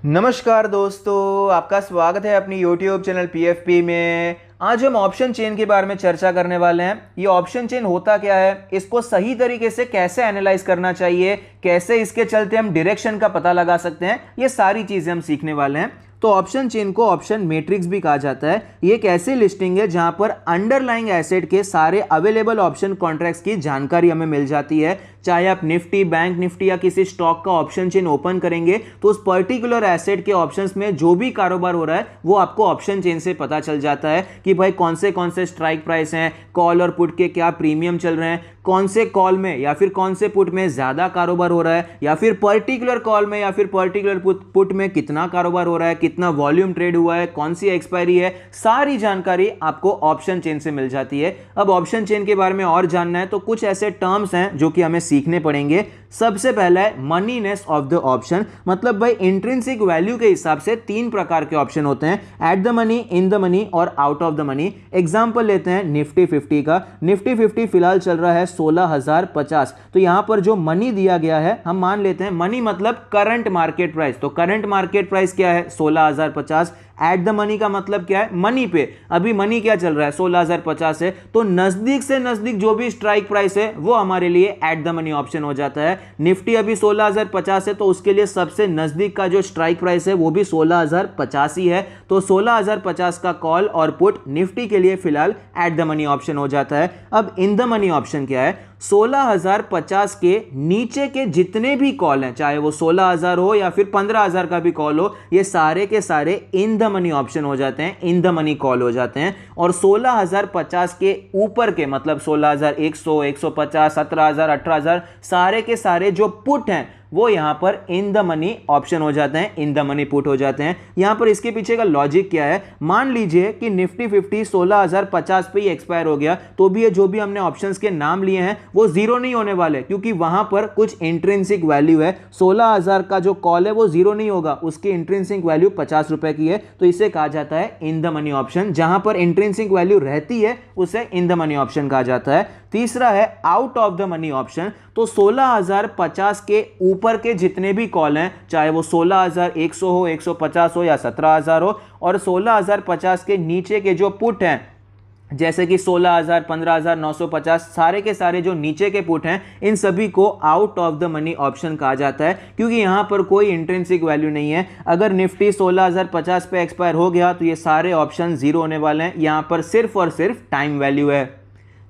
नमस्कार दोस्तों, आपका स्वागत है अपनी YouTube चैनल PFP में। आज हम ऑप्शन चेन के बारे में चर्चा करने वाले हैं। ये ऑप्शन चेन होता क्या है, इसको सही तरीके से कैसे एनालाइज करना चाहिए, कैसे इसके चलते हम डायरेक्शन का पता लगा सकते हैं, ये सारी चीजें हम सीखने वाले हैं। तो ऑप्शन चेन को ऑप्शन मैट्रिक्स भी कहा जाता है। ये एक ऐसी लिस्टिंग है जहां पर अंडरलाइंग एसेट के सारे अवेलेबल ऑप्शन कॉन्ट्रैक्ट्स की जानकारी हमें मिल जाती है। चाहे आप निफ्टी, बैंक निफ्टी या किसी स्टॉक का ऑप्शन चेन ओपन करेंगे तो उस पर्टिकुलर एसेट के ऑप्शंस में जो भी कारोबार हो रहा है वो आपको ऑप्शन चेन से पता चल जाता है कि भाई कौन से स्ट्राइक प्राइस हैं, कॉल और पुट के क्या प्रीमियम चल रहे हैं, कौन से कॉल में या फिर कौन से पुट में ज्यादा कारोबार हो रहा है, या फिर पर्टिकुलर कॉल में या फिर पर्टिकुलर पुट में कितना कारोबार हो रहा है, कितना वॉल्यूम ट्रेड हुआ है, कौन सी एक्सपायरी है। सारी जानकारी आपको ऑप्शन चेन से मिल जाती है। अब ऑप्शन चेन के बारे में और जानना है तो कुछ ऐसे टर्म्स हैं जो कि हमें सीखने पड़ेंगे। सबसे पहला है मनीनेस ऑफ द ऑप्शन, मतलब भाई इंट्रिंसिक वैल्यू के हिसाब से तीन प्रकार के ऑप्शन होते हैं, at the money, in the money और out of the money. Example लेते हैं निफ्टी 50 का। निफ्टी 50 फिलहाल चल रहा है 16,050। तो यहां पर जो मनी दिया गया है, हम मान लेते हैं मनी मतलब करंट मार्केट प्राइस। तो करंट मार्केट प्राइस क्या है? 16,050। एट द मनी का मतलब क्या है? मनी पे अभी मनी क्या चल रहा है? 16,050 है। तो नजदीक से नजदीक जो भी स्ट्राइक प्राइस है वो हमारे लिए एट द मनी ऑप्शन हो जाता है। निफ्टी अभी 16,050 है तो उसके लिए सबसे नजदीक का जो स्ट्राइक प्राइस है वो भी 16,050 ही है। तो 16,050 का कॉल और पुट निफ्टी के लिए फिलहाल एट द मनी ऑप्शन हो जाता है। अब इन द मनी ऑप्शन क्या है? 16,050 के नीचे के जितने भी कॉल हैं, चाहे वो 16,000 हो या फिर 15,000 का भी कॉल हो, ये सारे के सारे इन द मनी ऑप्शन हो जाते हैं, इन द मनी कॉल हो जाते हैं। और 16,050 के ऊपर के मतलब 16,100, 150, 17,000, 18,000 सारे के सारे जो पुट हैं वो यहां पर इन द मनी ऑप्शन हो जाते हैं, इन द मनी पुट हो जाते हैं। यहां पर इसके पीछे का लॉजिक क्या है? मान लीजिए कि निफ्टी 50 16,050 पे ही एक्सपायर हो गया तो भी ये जो भी हमने ऑप्शंस के नाम लिए हैं वो जीरो नहीं होने वाले, क्योंकि वहां पर कुछ इंट्रिंसिक वैल्यू है। 16,000 का जो कॉल है वो जीरो नहीं होगा, उसकी इंट्रिंसिक वैल्यू 50 रुपए की है। तो इसे कहा जाता है इन द मनी ऑप्शन। जहां पर इंट्रिंसिक वैल्यू रहती है उसे इन द मनी ऑप्शन कहा जाता है। तीसरा है out of the money option. तो 16,050 के ऊपर के जितने भी कॉल हैं, चाहे वो 16,100 हो, 150 हो या 17,000 हो, और 16,050 के नीचे के जो पुट हैं जैसे कि 16,000, 15,950, सारे के सारे जो नीचे के पुट हैं इन सभी को out of the money option कहा जाता है, क्योंकि यहां पर कोई इंट्रिंसिक वैल्यू नहीं है। अगर निफ्टी 16,050 पे एक्सपायर हो गया तो ये सारे ऑप्शन जीरो होने वाले हैं। यहां पर सिर्फ और सिर्फ टाइम वैल्यू है।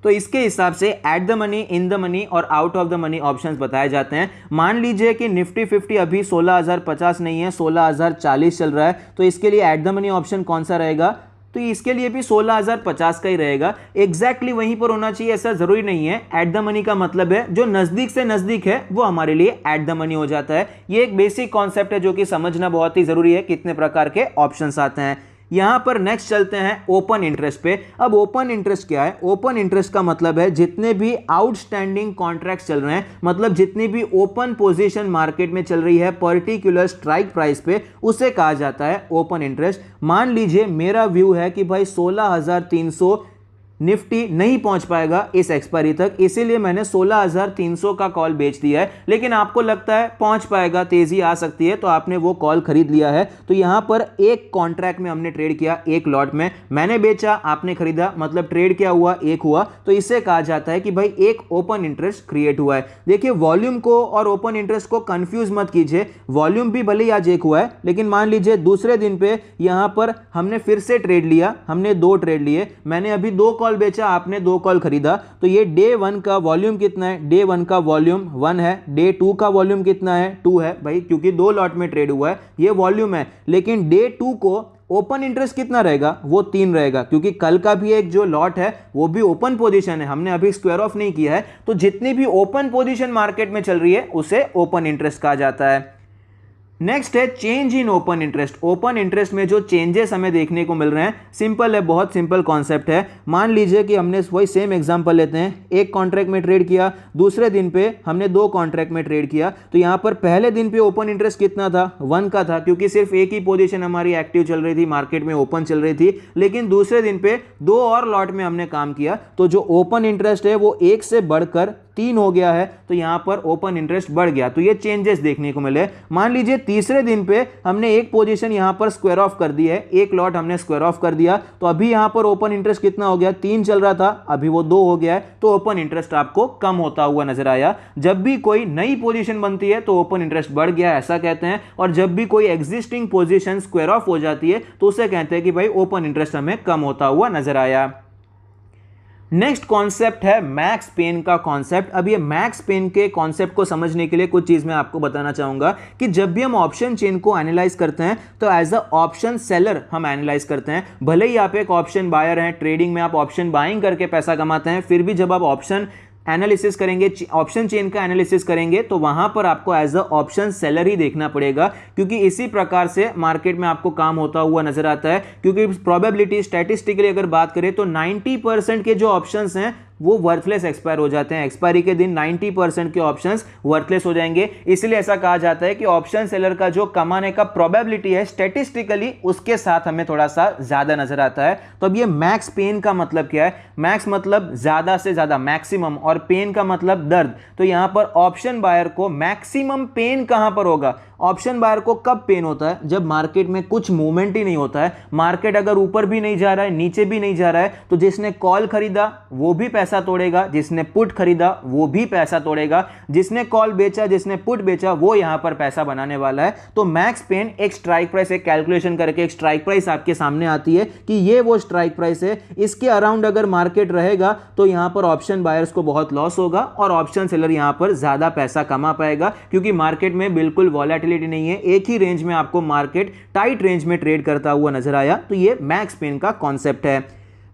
तो इसके हिसाब से at the money, in the money और out of the money options बताए जाते हैं। मान लीजिए कि निफ्टी 50 अभी 16,050 नहीं है, 16,040 चल रहा है, तो इसके लिए एट द मनी ऑप्शन कौन सा रहेगा? तो इसके लिए भी 16,050 का ही रहेगा। एग्जैक्टली वहीं पर होना चाहिए ऐसा जरूरी नहीं है। एट द मनी का मतलब है जो नजदीक से नजदीक है वो हमारे लिए एट द मनी हो जाता है। ये एक बेसिक कॉन्सेप्ट है जो कि समझना बहुत ही जरूरी है, कितने प्रकार के ऑप्शंस आते हैं। यहां पर नेक्स्ट चलते हैं ओपन इंटरेस्ट पे। अब ओपन इंटरेस्ट क्या है? ओपन इंटरेस्ट का मतलब है जितने भी आउटस्टैंडिंग कॉन्ट्रैक्ट्स चल रहे हैं, मतलब जितनी भी ओपन पोजीशन मार्केट में चल रही है पर्टिकुलर स्ट्राइक प्राइस पे, उसे कहा जाता है ओपन इंटरेस्ट। मान लीजिए मेरा व्यू है कि भाई 16,300 निफ्टी नहीं पहुंच पाएगा इस एक्सपायरी तक, इसीलिए मैंने 16,300 का कॉल बेच दिया है। लेकिन आपको लगता है पहुंच पाएगा, तेजी आ सकती है, तो आपने वो कॉल खरीद लिया है। तो यहां पर एक कॉन्ट्रैक्ट में हमने ट्रेड किया, एक लॉट में मैंने बेचा, आपने खरीदा, मतलब ट्रेड क्या हुआ? एक हुआ। तो इससे कहा जाता है कि भाई एक ओपन इंटरेस्ट क्रिएट हुआ है। देखिए वॉल्यूम को और ओपन इंटरेस्ट को कंफ्यूज मत कीजिए। वॉल्यूम भी भले ही आज एक हुआ है, लेकिन मान लीजिए दूसरे दिन पे यहां पर हमने फिर से ट्रेड लिया, हमने दो ट्रेड लिए, मैंने अभी दो कॉल बेचा, आपने दो कॉल खरीदा। तो ये डे 1 का वॉल्यूम कितना है? डे 1 का वॉल्यूम 1 है। डे 2 का वॉल्यूम कितना है? 2 है भाई, क्योंकि दो लॉट में ट्रेड हुआ है, ये वॉल्यूम है। लेकिन डे 2 को ओपन इंटरेस्ट कितना रहेगा? वो 3 रहेगा, क्योंकि कल का भी एक जो लॉट है वो भी ओपन पोजीशन है, हमने अभी स्क्वायर ऑफ नहीं किया है। तो जितनी भी ओपन पोजीशन मार्केट में चल रही है उसे ओपन इंटरेस्ट कहा जाता है। नेक्स्ट है change in open interest. Open interest में जो चेंजेस हमें देखने को मिल रहे हैं, सिंपल है, बहुत सिंपल कॉन्सेप्ट है। मान लीजिए कि हमने वही सेम एग्जांपल लेते हैं, एक कॉन्ट्रैक्ट में ट्रेड किया, दूसरे दिन पे हमने दो कॉन्ट्रैक्ट में ट्रेड किया। तो यहां पर पहले दिन पे ओपन इंटरेस्ट कितना था? 1 का था, क्योंकि सिर्फ एक ही पोजीशन हमारी एक्टिव चल रही थी, मार्केट में ओपन चल रही थी। लेकिन दूसरे दिन पे दो और लॉट में हमने काम किया, तो जो ओपन इंटरेस्ट है वो 1 से बढ़कर 3 हो गया है तो यहाँ पर ओपन इंटरेस्ट बढ़ गया। तो ये चेंजेस देखने को मिले। मान लीजिए तीसरे दिन पे हमने एक पोजीशन यहाँ पर स्क्वायर ऑफ कर दी है, एक लॉट हमने स्क्वायर ऑफ कर दिया, तो अभी यहाँ पर ओपन इंटरेस्ट कितना हो गया, 3 चल रहा था, अभी वो 2 हो गया है, तो ओपन इंटरेस्ट आपको कम होता हुआ नजर आया। जब भी कोई नई पोजीशन बनती है तो ओपन इंटरेस्ट बढ़ गया ऐसा कहते हैं, और जब भी कोई एग्जिस्टिंग पोजीशन स्क्वायर ऑफ हो जाती है तो उसे कहते हैं कि भाई ओपन इंटरेस्ट हमें कम होता हुआ नजर आया। नेक्स्ट कॉन्सेप्ट है मैक्स पेन का कॉन्सेप्ट। अब ये मैक्स पेन के कॉन्सेप्ट को समझने के लिए कुछ चीज मैं आपको बताना चाहूंगा कि जब भी हम ऑप्शन चेन को एनालाइज करते हैं तो एज अ ऑप्शन सेलर हम एनालाइज करते हैं। भले ही आप एक ऑप्शन बायर हैं, ट्रेडिंग में आप ऑप्शन बाइंग करके पैसा कमाते हैं, फिर भी जब आप ऑप्शन एनालिसिस करेंगे, ऑप्शन चेन का एनालिसिस करेंगे तो वहां पर आपको एज अ ऑप्शन सेलर ही देखना पड़ेगा, क्योंकि इसी प्रकार से मार्केट में आपको काम होता हुआ नजर आता है। क्योंकि प्रोबेबिलिटी स्टैटिस्टिकली अगर बात करें तो 90% के जो ऑप्शंस हैं वो वर्थलेस एक्सपायर हो जाते हैं। एक्सपायरी के दिन 90% के ऑप्शंस वर्थलेस हो जाएंगे। इसलिए ऐसा कहा जाता है कि ऑप्शन सेलर का जो कमाने का प्रोबेबिलिटी है स्टैटिस्टिकली उसके साथ हमें थोड़ा सा ज्यादा नजर आता है। तो अब ये मैक्स पेन का मतलब क्या है? मैक्स मतलब ज्यादा से ज्यादा, मैक्सिमम, और पेन का मतलब दर्द। तो यहां पर ऑप्शन बायर को मैक्सिमम पेन कहां पर होगा? ऑप्शन बायर को कब पेन होता है? जब मार्केट में कुछ मूवमेंट ही नहीं होता है। मार्केट अगर ऊपर भी नहीं जा रहा है, नीचे भी नहीं जा रहा है, तो जिसने कॉल खरीदा वो भी पैसा तोड़ेगा, जिसने पुट खरीदा वो भी पैसा तोड़ेगा, जिसने कॉल बेचा, जिसने पुट बेचा, वो यहां पर पैसा बनाने वाला है। तो मैक्स पेन एक स्ट्राइक प्राइस, एक कैलकुलेशन करके एक स्ट्राइक प्राइस आपके सामने आती है कि ये वो स्ट्राइक प्राइस है, इसके अराउंड अगर मार्केट रहेगा तो यहां पर ऑप्शन बायर्स को बहुत लॉस होगा और ऑप्शन सेलर यहां पर ज्यादा पैसा कमा पाएगा, क्योंकि मार्केट में बिल्कुल वॉलेटिलिटी नहीं है। एक ही रेंज में आपको मार्केट टाइट रेंज में ट्रेड करता हुआ नजर आया। तो ये मैक्स पेन का कॉन्सेप्ट है।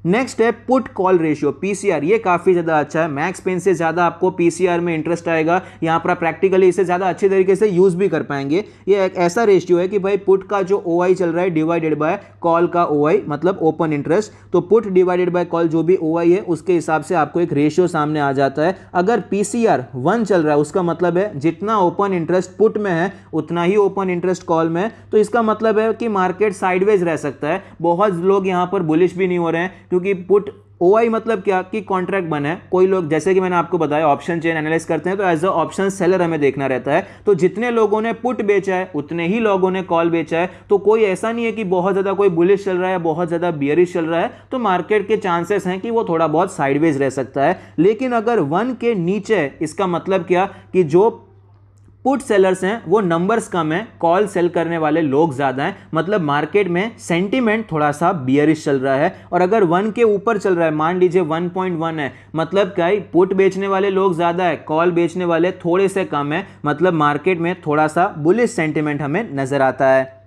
नेक्स्ट है पुट कॉल रेशियो, पीसीआर। ये काफी ज्यादा अच्छा है। मैक्स पेन से ज्यादा आपको पीसीआर में इंटरेस्ट आएगा। यहां पर प्रैक्टिकली इसे ज्यादा अच्छे तरीके से यूज भी कर पाएंगे। ये एक ऐसा रेशियो है कि भाई पुट का जो ओआई चल रहा है डिवाइडेड बाय कॉल का ओआई, मतलब ओपन इंटरेस्ट। तो पुट डिवाइडेड बाय कॉल जो भी ओआई है उसके हिसाब से आपको एक रेशियो सामने आ जाता है। अगर पीसीआर 1 चल रहा है उसका मतलब है जितना ओपन इंटरेस्ट पुट में है उतना ही ओपन इंटरेस्ट कॉल में है। तो इसका मतलब है कि मार्केट साइडवेज रह सकता है। बहुत लोग यहां पर बुलिश भी नहीं हो रहे हैं, क्योंकि पुट ओआई मतलब क्या कि कॉन्ट्रैक्ट बना है। कोई लोग, जैसे कि मैंने आपको बताया, ऑप्शन चेन एनालाइज करते हैं तो एज अ ऑप्शन सेलर हमें देखना रहता है। तो जितने लोगों ने पुट बेचा है उतने ही लोगों ने कॉल बेचा है। तो कोई ऐसा नहीं है कि बहुत ज्यादा कोई बुलिश चल रहा है, बहुत ज्यादा बियरिश चल रहा है। तो मार्केट के चांसेस हैं कि वो थोड़ा बहुत साइडवेज रह सकता है। लेकिन अगर 1 के नीचे है, इसका मतलब क्या कि जो पुट सेलर्स हैं वो नंबर्स कम है, कॉल सेल करने वाले लोग ज्यादा हैं, मतलब मार्केट में सेंटीमेंट थोड़ा सा बियरिश चल रहा है। और अगर 1 के ऊपर चल रहा है, मान लीजिए 1.1 है, मतलब क्या है, पुट बेचने वाले लोग ज्यादा है, कॉल बेचने वाले थोड़े से कम है, मतलब मार्केट में थोड़ा सा बुलिश सेंटीमेंट हमें नजर आता है।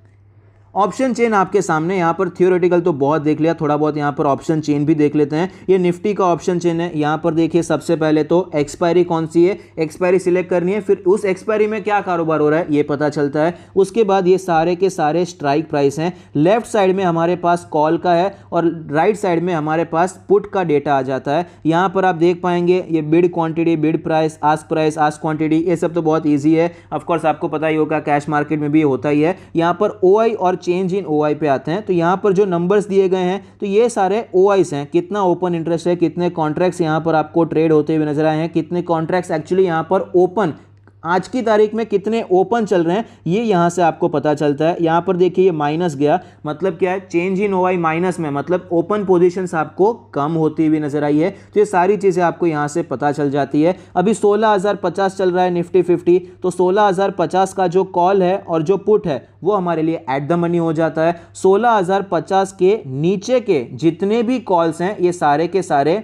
ऑप्शन चेन आपके सामने, यहाँ पर थियोरेटिकल तो बहुत देख लिया, थोड़ा बहुत यहाँ पर ऑप्शन चेन भी देख लेते हैं। ये निफ्टी का ऑप्शन चेन है। यहाँ पर देखिए सबसे पहले तो एक्सपायरी कौन सी है, एक्सपायरी सिलेक्ट करनी है, फिर उस एक्सपायरी में क्या कारोबार हो रहा है ये पता चलता है। उसके बाद ये सारे के सारे स्ट्राइक प्राइस हैं। लेफ्ट साइड में हमारे पास कॉल का है और राइट साइड में हमारे पास पुट का डेटा आ जाता है। यहाँ पर आप देख पाएंगे ये bid quantity, bid price, ask quantity, ये सब तो बहुत ईजी है। ऑफकोर्स आपको पता ही होगा, कैश मार्केट में भी होता ही है। यहाँ पर ओआई और चेंज इन ओआई पे आते हैं। तो यहां पर जो नंबर्स दिए गए हैं तो ये सारे ओआईस हैं। कितना ओपन इंटरेस्ट है, कितने कॉन्ट्रैक्ट्स यहां पर आपको ट्रेड होते हुए नजर आए हैं, कितने कॉन्ट्रैक्ट्स एक्चुअली यहां पर ओपन, आज की तारीख में कितने ओपन चल रहे हैं, ये यहां से आपको पता चलता है। यहां पर देखिए ये माइनस गया, मतलब क्या है, चेंज इन ओआई माइनस में, मतलब ओपन पोजीशंस आपको कम होती हुई नजर आई है। तो ये सारी चीजें आपको यहां से पता चल जाती है। अभी 16,050 चल रहा है निफ्टी 50, तो 16,050 का जो कॉल है और जो पुट है वो हमारे लिए एट द मनी हो जाता है। 16,050 के नीचे के जितने भी कॉल्स हैं ये सारे के सारे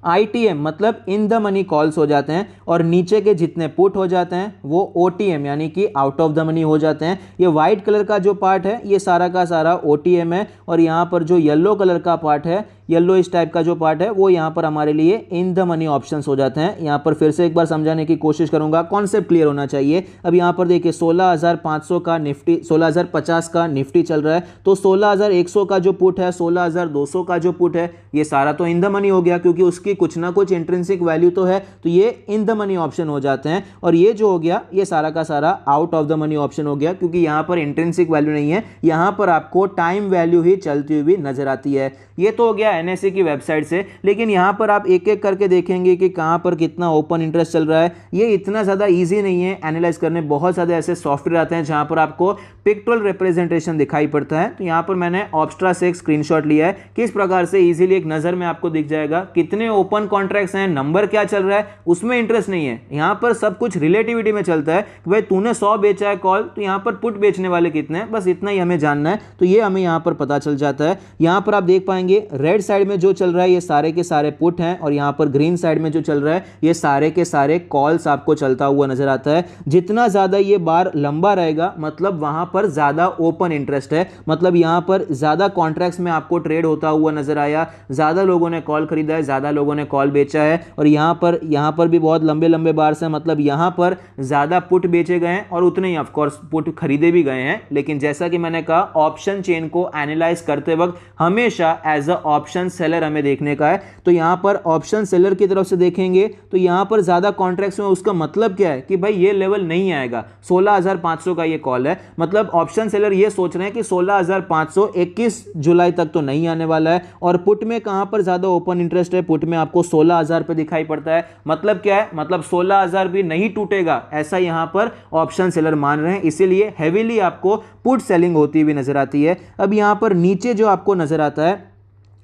आईटीएम, मतलब इन द मनी कॉल्स हो जाते हैं, और नीचे के जितने पुट हो जाते हैं वो ओटीएम यानी कि आउट ऑफ द मनी हो जाते हैं। ये व्हाइट कलर का जो पार्ट है ये सारा का सारा ओटीएम है, और यहाँ पर जो येलो कलर का पार्ट है, येलो इस टाइप का जो पार्ट है, वो यहाँ पर हमारे लिए इन द मनी ऑप्शंस हो जाते हैं। यहाँ पर फिर से एक बार समझाने की कोशिश करूंगा, कॉन्सेप्ट क्लियर होना चाहिए। अब यहाँ पर देखिए 16,500 का निफ्टी, 16,050 का निफ्टी चल रहा है, तो 16,100 का जो पुट है, 16,200 का जो पुट है, ये सारा तो इन द मनी हो गया, क्योंकि उसकी कुछ ना कुछ इंट्रिंसिक वैल्यू तो है, तो ये इन द मनी ऑप्शन हो जाते हैं। और ये जो हो गया ये सारा का सारा out of the money option हो गया, क्योंकि यहाँ पर इंट्रिंसिक वैल्यू नहीं है, यहाँ पर आपको टाइम वैल्यू ही चलती हुई नजर आती है। ये तो हो गया NSE की वेबसाइट से, लेकिन यहाँ पर आप एक एक करके देखेंगे कि कहाँ पर कितना ओपन इंटरेस्ट चल रहा है। ये इतना ज़्यादा ईजी नहीं है एनालाइज करने। बहुत ज़्यादा ऐसे सॉफ्टवेयर आते हैं जहाँ पर आपको पिक्टोरियल रिप्रेजेंटेशन दिखाई पड़ता है। तो यहाँ पर मैंने ऑब्स्ट्रा से एक स्क्रीनशॉट लिया है, किस प्रकार से इजीली एक नज़र में आपको दिख जाएगा कितने ओपन कॉन्ट्रैक्ट्स हैं, नंबर क्या चल रहा है, उसमें इंटरेस्ट नहीं है। यहाँ पर सब कुछ रिलेटिविटी में चलता है कि भाई तूने 100 बेचा है कॉल, तो यहाँ पर पुट बेचने वाले कितने हैं, बस इतना ही हमें जानना है। तो ये हमें यहाँ पर पता चल जाता है। यहाँ पर आप देख पाएंगे रेड साइड में जो चल रहा है ये सारे के सारे पुट हैं, और यहाँ पर ग्रीन साइड में जो चल रहा है ये सारे के सारे कॉल्स आपको चलता हुआ नजर आता है। जितना ज़्यादा ये बार लंबा रहेगा मतलब वहाँ पर ज़्यादा ओपन इंटरेस्ट है, मतलब यहाँ पर ज़्यादा कॉन्ट्रैक्ट्स में आपको ट्रेड होता हुआ नजर आया, ज़्यादा लोगों ने कॉल खरीदा है, ज़्यादा लोगों ने कॉल बेचा है। और यहाँ पर भी बहुत लंबे लंबे बार से, मतलब यहाँ पर ज़्यादा पुट बेचे गए हैं और उतने ही ऑफकोर्स पुट खरीदे भी गए हैं। लेकिन जैसा कि मैंने कहा ऑप्शन चेन को एनालाइज करते वक्त हमेशा एज अ ऑप्शन सेलर हमें देखने का है। तो यहाँ पर ऑप्शन सेलर की तरफ से देखेंगे तो यहाँ पर ज़्यादा कॉन्ट्रैक्ट्स में उसका मतलब क्या है कि भाई ये लेवल नहीं आएगा। 16,500 का ये कॉल है, मतलब ऑप्शन सेलर ये सोच रहे हैं कि 16,500 21 जुलाई तक तो नहीं आने वाला है। और पुट में कहां पर ज्यादा ओपन इंटरेस्ट है, पुट में आपको 16,000 पे दिखाई पड़ता है। मतलब क्या है, मतलब 16,000 भी नहीं टूटेगा ऐसा यहां पर ऑप्शन सेलर मान रहे हैं, इसीलिए हेवीली आपको पुट सेलिंग होती हुई नजर आती है। अब यहां पर नीचे जो आपको नजर आता है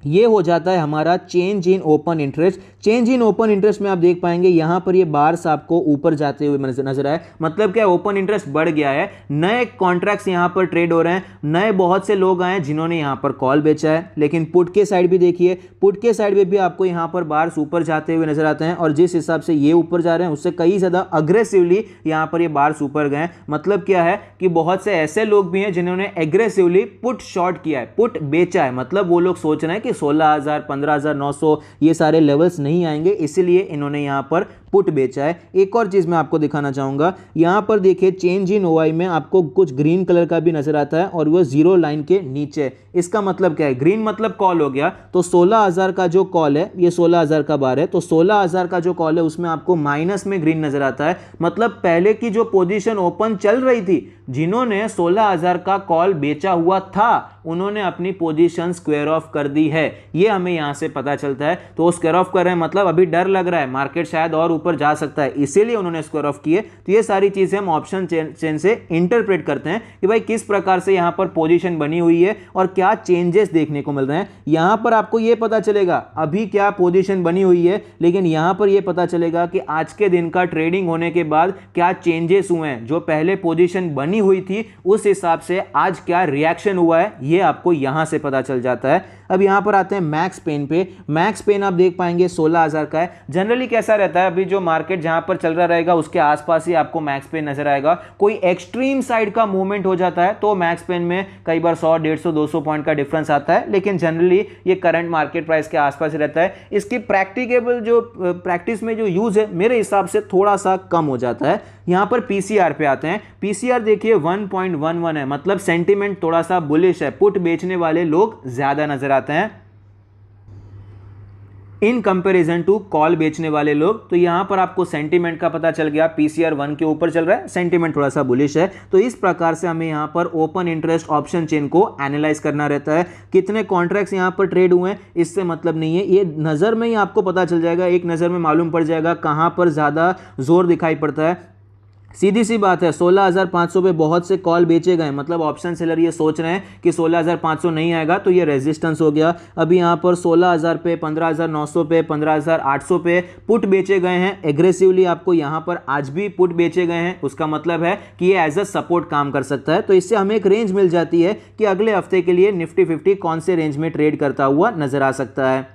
ये हो जाता है हमारा change in open interest. Change in open interest में आप देख पाएंगे यहां पर ये बार्स आपको ऊपर जाते हुए नजर आए। मतलब क्या, ओपन इंटरेस्ट बढ़ गया है, नए कॉन्ट्रैक्ट्स यहां पर ट्रेड हो रहे हैं, नए बहुत से लोग आए जिन्होंने यहां पर कॉल बेचा है। लेकिन पुट के साइड भी देखिए, पुट के साइड में भी आपको यहां पर बार्स ऊपर जाते हुए नजर आते हैं, और जिस हिसाब से ये ऊपर जा रहे हैं उससे कई ज्यादा अग्रेसिवली यहां पर ये बार्स ऊपर गए। मतलब क्या है कि बहुत से ऐसे लोग भी हैं जिन्होंने एग्रेसिवली पुट शॉर्ट किया है, पुट बेचा है। मतलब वो लोग सोच रहे हैं कि 16,000 15,900 ये सारे लेवल्स नहीं आएंगे, इसीलिए इन्होंने यहां पर पुट बेचा है। एक और चीज मैं आपको दिखाना चाहूंगा, यहां पर देखिए चेंज इन ओआई में आपको कुछ ग्रीन कलर का भी नजर आता है और वो जीरो लाइन के नीचे। इसका मतलब क्या है, ग्रीन मतलब कॉल हो गया, तो 16,000 का जो कॉल है, ये 16,000 का बार है, तो 16,000 का जो कॉल है उसमें आपको माइनस में ग्रीन नजर आता है। मतलब पहले की जो पोजीशन ओपन चल रही थी, जिन्होंने 16,000 का कॉल बेचा हुआ था उन्होंने अपनी पोजीशन स्क्वायर ऑफ कर दी है, ये हमें यहां से पता चलता है। तो स्क्वायर ऑफ कर रहे हैं, मतलब अभी डर लग रहा है मार्केट शायद और ऊपर जा सकता है, इसीलिए उन्होंने स्क्वायर ऑफ किए। तो ये सारी चीजें हम ऑप्शन चेन से इंटरप्रेट करते हैं कि भाई किस प्रकार से यहां पर पोजीशन बनी हुई है और क्या चेंजेस देखने को मिल रहे हैं। यहां पर आपको यह पता चलेगा अभी क्या पोजीशन बनी हुई है, लेकिन यहां पर यह पता चलेगा कि आज के दिन का ट्रेडिंग होने के बाद क्या चेंजेस हुए हैं। जो पहले पोजीशन बनी हुई थी उस हिसाब से आज क्या रिएक्शन हुआ है, ये आपको यहां से पता चल जाता है। अब यहां पर आते हैं मैक्स पेन पे। मैक्स पेन आप देख पाएंगे 16,000 का है। जनरली कैसा रहता है, अभी जो मार्केट जहां पर चल रहा रहेगा उसके आसपास ही आपको मैक्स पेन नजर आएगा। कोई एक्सट्रीम साइड का मूवमेंट हो जाता है तो मैक्स पेन में कई बार 100 150 200 पॉइंट का डिफरेंस आता है, लेकिन जनरली ये करंट मार्केट प्राइस के आसपास ही रहता है। इसकी प्रैक्टिकेबल जो प्रैक्टिस में जो यूज है मेरे हिसाब से थोड़ा सा कम हो जाता है। यहां पर पीसीआर पे आते हैं। पीसीआर देखिए 1.11 है, मतलब सेंटीमेंट थोड़ा सा बुलिश है, पुट बेचने वाले लोग ज्यादा नजर आते हैं इन कंपैरिजन टू कॉल बेचने वाले लोग। तो यहां पर आपको सेंटीमेंट का पता चल गया, पीसीआर 1 के ऊपर चल रहा है, सेंटीमेंट थोड़ा सा बुलिश है। तो इस प्रकार से हमें यहां पर ओपन इंटरेस्ट ऑप्शन चेन को एनालाइज करना रहता है। कितने कॉन्ट्रैक्ट्स यहां पर ट्रेड हुए हैं इससे मतलब नहीं है, ये नजर में ही आपको पता चल जाएगा, एक नजर में मालूम पड़ जाएगा कहां पर ज्यादा जोर दिखाई पड़ता है। सीधी सी बात है, 16,500 पे बहुत से कॉल बेचे गए, मतलब ऑप्शन सेलर ये सोच रहे हैं कि 16,500 नहीं आएगा तो ये रेजिस्टेंस हो गया। अभी यहाँ पर 16,000 पे, 15,900 पे, 15,800 पे पुट बेचे गए हैं एग्रेसिवली। आपको यहाँ पर आज भी पुट बेचे गए हैं, उसका मतलब है कि ये एज अ सपोर्ट काम कर सकता है। तो इससे हमें एक रेंज मिल जाती है कि अगले हफ्ते के लिए निफ्टी 50 कौन से रेंज में ट्रेड करता हुआ नजर आ सकता है।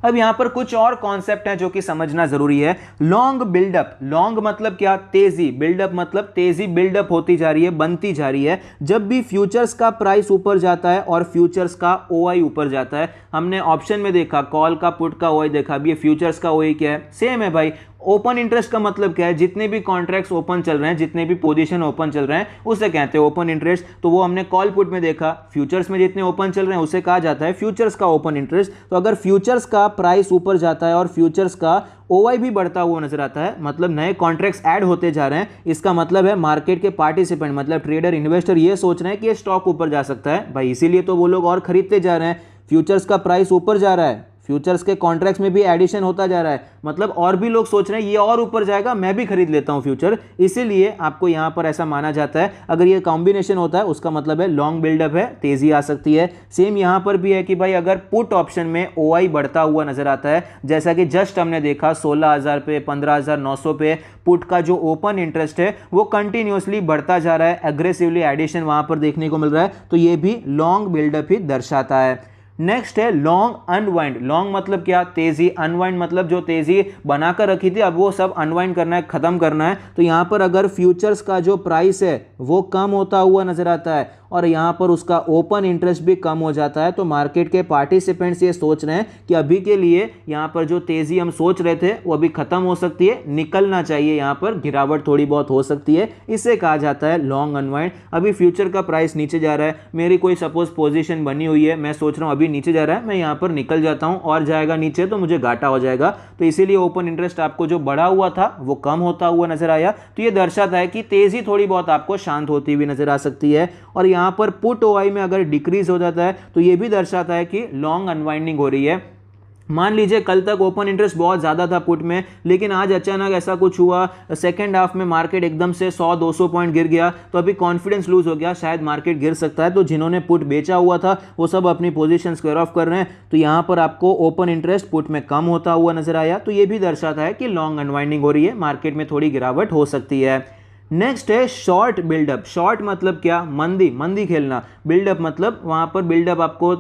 अब यहां पर कुछ और कॉन्सेप्ट हैं जो कि समझना जरूरी है। लॉन्ग बिल्डअप, लॉन्ग मतलब क्या, तेजी, बिल्डअप मतलब तेजी बिल्डअप होती जा रही है, बनती जा रही है। जब भी फ्यूचर्स का प्राइस ऊपर जाता है और फ्यूचर्स का ओआई ऊपर जाता है, हमने ऑप्शन में देखा कॉल का, पुट का ओआई देखा, अभी ये फ्यूचर्स का ओआई क्या है, सेम है भाई। ओपन इंटरेस्ट का मतलब क्या है, जितने भी कॉन्ट्रैक्ट्स ओपन चल रहे हैं, जितने भी पोजीशन ओपन चल रहे हैं उसे कहते हैं ओपन इंटरेस्ट। तो वो हमने कॉल पुट में देखा, फ्यूचर्स में जितने ओपन चल रहे हैं उसे कहा जाता है फ्यूचर्स का ओपन इंटरेस्ट। तो अगर फ्यूचर्स का प्राइस ऊपर जाता है और फ्यूचर्स का ओआई भी बढ़ता हुआ नजर आता है, मतलब नए कॉन्ट्रैक्ट्स ऐड होते जा रहे हैं, इसका मतलब है मार्केट के पार्टिसिपेंट मतलब ट्रेडर, इन्वेस्टर ये सोच रहे हैं कि ये स्टॉक ऊपर जा सकता है भाई, इसीलिए तो वो लोग और खरीदते जा रहे हैं। फ्यूचर्स का प्राइस ऊपर जा रहा है, फ्यूचर्स के कॉन्ट्रैक्ट्स में भी एडिशन होता जा रहा है, मतलब और भी लोग सोच रहे हैं ये और ऊपर जाएगा, मैं भी खरीद लेता हूं फ्यूचर, इसीलिए आपको यहां पर ऐसा माना जाता है। अगर ये कॉम्बिनेशन होता है उसका मतलब है लॉन्ग बिल्डअप है, तेजी आ सकती है। सेम यहां पर भी है कि भाई अगर पुट ऑप्शन में ओआई बढ़ता हुआ नजर आता है, जैसा कि जस्ट हमने देखा 16,000 पे, 15,900 पे पुट का जो ओपन इंटरेस्ट है वो कंटिन्यूअसली बढ़ता जा रहा है, एग्रेसिवली एडिशन वहां पर देखने को मिल रहा है, तो ये भी लॉन्ग बिल्डअप ही दर्शाता है। नेक्स्ट है लॉन्ग अनवाइंड। लॉन्ग मतलब क्या? तेजी। अनवाइंड मतलब जो तेजी बनाकर रखी थी अब वो सब अनवाइंड करना है, खत्म करना है। तो यहां पर अगर फ्यूचर्स का जो प्राइस है वो कम होता हुआ नजर आता है और यहां पर उसका ओपन इंटरेस्ट भी कम हो जाता है, तो मार्केट के पार्टिसिपेंट्स ये सोच रहे हैं कि अभी के लिए यहां पर जो तेजी हम सोच रहे थे वो अभी खत्म हो सकती है, निकलना चाहिए, यहां पर गिरावट थोड़ी बहुत हो सकती है, इसे कहा जाता है लॉन्ग अनवाइंड। अभी फ्यूचर का प्राइस नीचे जा रहा है, मेरी कोई सपोज पोजीशन बनी हुई है, मैं सोच रहा हूं अभी नीचे जा रहा है, मैं यहां पर निकल जाता हूं और जाएगा नीचे तो मुझे घाटा हो जाएगा, तो इसीलिए ओपन इंटरेस्ट आपको जो बढ़ा हुआ था वो कम होता हुआ नजर आया। तो ये दर्शाता है कि तेजी थोड़ी बहुत आपको शांत होती हुई नजर आ सकती है। और यहां पर पुट ओआई में अगर डिक्रीज हो जाता है तो ये भी दर्शाता है कि लॉन्ग अनवाइंडिंग हो रही है। मान लीजिए कल तक ओपन इंटरेस्ट बहुत ज़्यादा था पुट में, लेकिन आज अचानक ऐसा कुछ हुआ, सेकेंड हाफ में मार्केट एकदम से 100-200 पॉइंट गिर गया, तो अभी कॉन्फिडेंस लूज हो गया, शायद मार्केट गिर सकता है, तो जिन्होंने पुट बेचा हुआ था वो सब अपनी पोजीशन स्क्वायर ऑफ कर रहे हैं, तो यहाँ पर आपको ओपन इंटरेस्ट पुट में कम होता हुआ नजर आया, तो ये भी दर्शाता है कि लॉन्ग अनवाइंडिंग हो रही है, मार्केट में थोड़ी गिरावट हो सकती है। नेक्स्ट है शॉर्ट बिल्डअप। शॉर्ट मतलब क्या? मंदी, मंदी खेलना। बिल्डअप मतलब वहां पर बिल्डअप आपको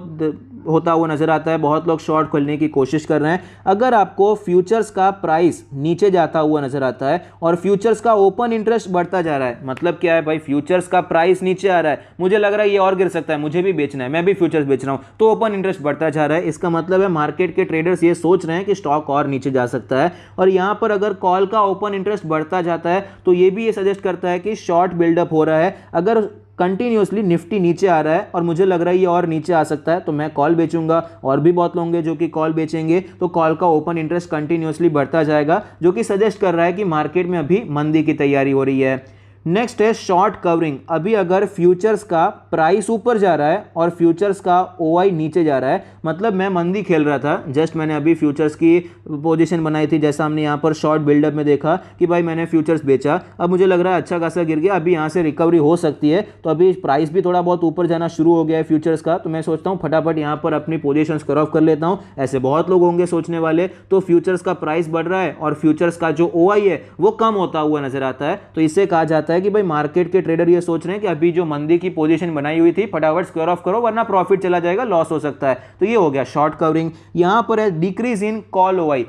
होता हुआ नजर आता है, बहुत लोग शॉर्ट खोलने की कोशिश कर रहे हैं। अगर आपको फ्यूचर्स का प्राइस नीचे जाता हुआ नजर आता है और फ्यूचर्स का ओपन इंटरेस्ट बढ़ता जा रहा है, मतलब क्या है भाई, फ्यूचर्स का प्राइस नीचे आ रहा है, मुझे लग रहा है ये और गिर सकता है, मुझे भी बेचना है, मैं भी फ्यूचर्स बेच रहा हूं, तो ओपन इंटरेस्ट बढ़ता जा रहा है, इसका मतलब है मार्केट के ट्रेडर्स ये सोच रहे हैं कि स्टॉक और नीचे जा सकता है। और यहां पर अगर कॉल का ओपन इंटरेस्ट बढ़ता जाता है तो ये भी ये सजेस्ट करता है कि शॉर्ट बिल्डअप हो रहा है। अगर कंटिन्यूअसली निफ्टी नीचे आ रहा है और मुझे लग रहा है ये और नीचे आ सकता है तो मैं कॉल बेचूंगा, और भी बहुत लोग होंगे जो कि कॉल बेचेंगे, तो कॉल का ओपन इंटरेस्ट कंटिन्यूअसली बढ़ता जाएगा, जो कि सजेस्ट कर रहा है कि मार्केट में अभी मंदी की तैयारी हो रही है। नेक्स्ट है शॉर्ट कवरिंग। अभी अगर फ्यूचर्स का प्राइस ऊपर जा रहा है और फ्यूचर्स का ओआई नीचे जा रहा है, मतलब मैं मंदी खेल रहा था, जस्ट मैंने अभी फ्यूचर्स की पोजीशन बनाई थी, जैसा हमने यहाँ पर शॉर्ट बिल्डअप में देखा कि भाई मैंने फ्यूचर्स बेचा, अब मुझे लग रहा है अच्छा खासा गिर गया, अभी यहाँ से रिकवरी हो सकती है, तो अभी प्राइस भी थोड़ा बहुत ऊपर जाना शुरू हो गया है फ्यूचर्स का, तो मैं सोचता हूँ फटाफट यहाँ पर अपनी पोजीशन स्क्वायर ऑफ कर लेता हूँ। ऐसे बहुत लोग होंगे सोचने वाले, तो फ्यूचर्स का प्राइस बढ़ रहा है और फ्यूचर्स का जो ओआई है वो कम होता हुआ नजर आता है, तो इससे कहा जाता है कि भाई मार्केट के ट्रेडर ये सोच रहे हैं कि अभी जो मंदी की पोजीशन बनाई हुई थी फटाफट स्क्वायर ऑफ करो वरना प्रॉफिट चला जाएगा, लॉस हो सकता है, तो ये हो गया शॉर्ट कवरिंग। यहां पर है decrease in call OI.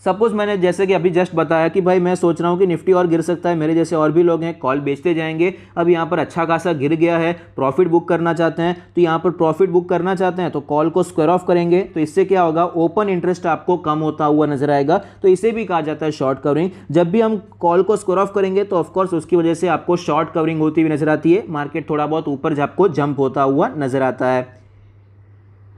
Suppose मैंने जैसे कि अभी जस्ट बताया कि भाई मैं सोच रहा हूं कि निफ्टी और गिर सकता है, मेरे जैसे और भी लोग हैं कॉल बेचते जाएंगे, अब यहां पर अच्छा खासा गिर गया है, प्रॉफिट बुक करना चाहते हैं, तो यहां पर प्रॉफिट बुक करना चाहते हैं तो कॉल को स्क्वायर ऑफ करेंगे, तो इससे क्या होगा, ओपन इंटरेस्ट आपको कम होता हुआ नजर आएगा, तो इसे भी कहा जाता है शॉर्ट कवरिंग। जब भी हम कॉल को स्क्वायर ऑफ करेंगे तो ऑफकोर्स उसकी वजह से आपको शॉर्ट कवरिंग होती हुई नजर आती है, मार्केट थोड़ा बहुत ऊपर आपको जंप होता हुआ नजर आता है।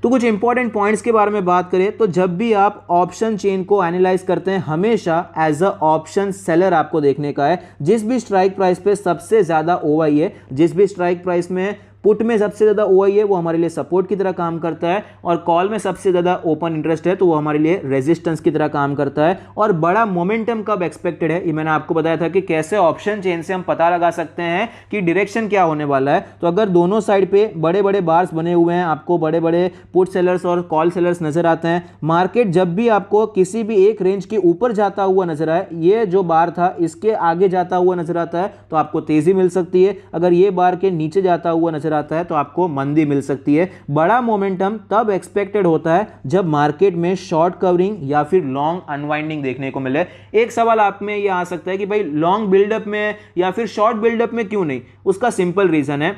तो कुछ इंपॉर्टेंट पॉइंट्स के बारे में बात करें तो जब भी आप ऑप्शन चेन को एनालाइज करते हैं हमेशा एज अ ऑप्शन सेलर आपको देखने का है। जिस भी स्ट्राइक प्राइस पे सबसे ज्यादा ओआई है, जिस भी स्ट्राइक प्राइस में पुट में सबसे ज्यादा ओआई है वो हमारे लिए सपोर्ट की तरह काम करता है, और कॉल में सबसे ज्यादा ओपन इंटरेस्ट है तो वो हमारे लिए रेजिस्टेंस की तरह काम करता है। और बड़ा मोमेंटम कब एक्सपेक्टेड है, ये मैंने आपको बताया था कि कैसे ऑप्शन चेन से हम पता लगा सकते हैं कि डायरेक्शन क्या होने वाला है। तो अगर दोनों साइड पे बड़े बड़े बार्स बने हुए हैं, आपको बड़े बड़े पुट सेलर्स और कॉल सेलर्स नजर आते हैं, मार्केट जब भी आपको किसी भी एक रेंज के ऊपर जाता हुआ नजर आए, ये जो बार था इसके आगे जाता हुआ नजर आता है तो आपको तेजी मिल सकती है, अगर ये बार के नीचे जाता हुआ नजर आता है तो आपको मंदी मिल सकती है। बड़ा मोमेंटम तब एक्सपेक्टेड होता है जब मार्केट में शॉर्ट कवरिंग या फिर लॉन्ग अनवाइंडिंग देखने को मिले। एक सवाल आप में यह आ सकता है कि भाई लॉन्ग बिल्डअप में या फिर शॉर्ट बिल्डअप में क्यों नहीं? उसका सिंपल रीजन है,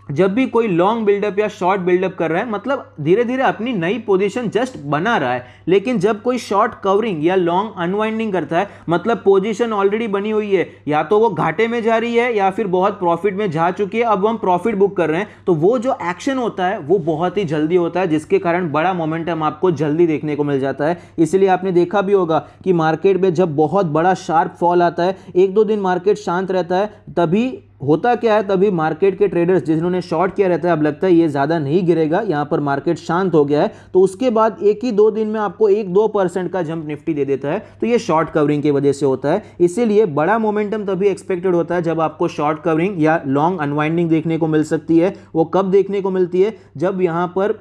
जब भी कोई लॉन्ग बिल्डअप या शॉर्ट बिल्डअप कर रहा है मतलब धीरे धीरे अपनी नई पोजीशन जस्ट बना रहा है, लेकिन जब कोई शॉर्ट कवरिंग या लॉन्ग अनवाइंडिंग करता है मतलब पोजीशन ऑलरेडी बनी हुई है, या तो वो घाटे में जा रही है या फिर बहुत प्रॉफिट में जा चुकी है, अब हम प्रॉफिट बुक कर रहे हैं, तो वो जो एक्शन होता है वो बहुत ही जल्दी होता है, जिसके कारण बड़ा मोमेंटम आपको जल्दी देखने को मिल जाता है। इसलिए आपने देखा भी होगा कि मार्केट में जब बहुत बड़ा शार्प फॉल आता है, एक दो दिन मार्केट शांत रहता है, तभी होता क्या है, तभी मार्केट के ट्रेडर्स जिन्होंने शॉर्ट किया रहता है, अब लगता है ये ज़्यादा नहीं गिरेगा, यहाँ पर मार्केट शांत हो गया है, तो उसके बाद 1 ही 2 दिन में आपको 1-2% का जंप निफ्टी दे देता है। तो ये शॉर्ट कवरिंग की वजह से होता है। इसीलिए बड़ा मोमेंटम तभी एक्सपेक्टेड होता है जब आपको शॉर्ट कवरिंग या लॉन्ग अनवाइंडिंग देखने को मिल सकती है। वो कब देखने को मिलती है, जब यहाँ पर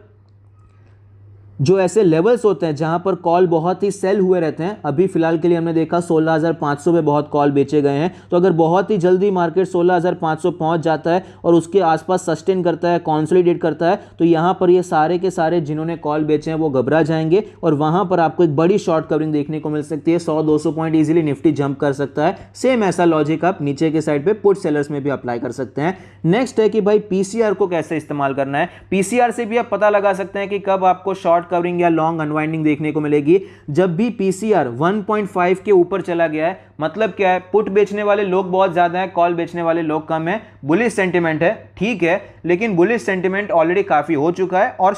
जो ऐसे लेवल्स होते हैं जहां पर कॉल बहुत ही सेल हुए रहते हैं। अभी फिलहाल के लिए हमने देखा 16,500 पे बहुत कॉल बेचे गए हैं। तो अगर बहुत ही जल्दी मार्केट 16,500 पहुंच जाता है और उसके आसपास सस्टेन करता है, कंसोलिडेट करता है, तो यहां पर ये सारे के सारे जिन्होंने कॉल बेचे हैं वो घबरा जाएंगे और वहां पर आपको एक बड़ी शॉर्ट कवरिंग देखने को मिल सकती है। 100-200 पॉइंट इजीली निफ्टी जंप कर सकता है। सेम ऐसा लॉजिक आप नीचे के साइड पे पुट सेलर्स में भी अप्लाई कर सकते हैं। नेक्स्ट है कि भाई पीसीआर को कैसे इस्तेमाल करना है। पीसीआर से भी आप पता लगा सकते हैं कि कब आपको शॉर्ट कवरिंग या लॉन्ग अनवाइंडिंग देखने को मिलेगी। जब भी पीसीआर 1.5 के ऊपर चला गया है, मतलब क्या है, पुट बेचने वाले लोग बहुत ज्यादा हैं, कॉल बेचने वाले लोग कम है, बुलिश सेंटिमेंट है, ठीक है, लेकिन बुलिश सेंटिमेंट ऑलरेडी काफी हो चुका है और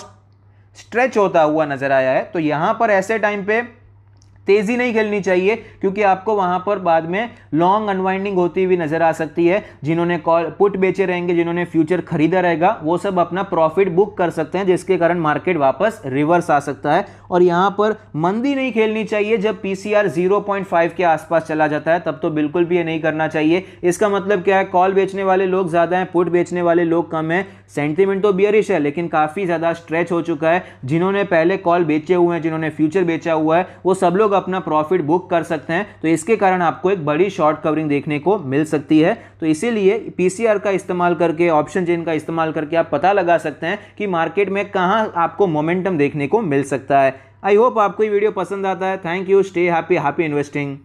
स्ट्रेच होता हुआ नजर आया है। तो यहां पर ऐसे टाइम पे तेजी नहीं खेलनी चाहिए, क्योंकि आपको वहां पर बाद में लॉन्ग अनवाइंडिंग होती हुई नजर आ सकती है। जिन्होंने कॉल पुट बेचे रहेंगे, जिन्होंने फ्यूचर खरीदा रहेगा, वो सब अपना प्रॉफिट बुक कर सकते हैं, जिसके कारण मार्केट वापस रिवर्स आ सकता है। और यहां पर मंदी नहीं खेलनी चाहिए जब पीसीआर 0.5 के आसपास चला जाता है, तब तो बिल्कुल भी ये नहीं करना चाहिए। इसका मतलब क्या है, कॉल बेचने वाले लोग ज्यादा हैं, पुट बेचने वाले लोग कम हैं। सेंटीमेंट तो बियरिश है, लेकिन काफी ज्यादा स्ट्रेच हो चुका है। जिन्होंने पहले कॉल बेचे हुए हैं, जिन्होंने फ्यूचर बेचा हुआ है, वो सब लोग अपना प्रॉफिट बुक कर सकते हैं। तो इसके कारण आपको एक बड़ी शॉर्ट कवरिंग देखने को मिल सकती है। तो इसीलिए पीसीआर का इस्तेमाल करके, ऑप्शन चेन का इस्तेमाल करके आप पता लगा सकते हैं कि मार्केट में कहां आपको मोमेंटम देखने को मिल सकता है। आई होप आपको ये वीडियो पसंद आता है। Thank you, stay happy, happy investing.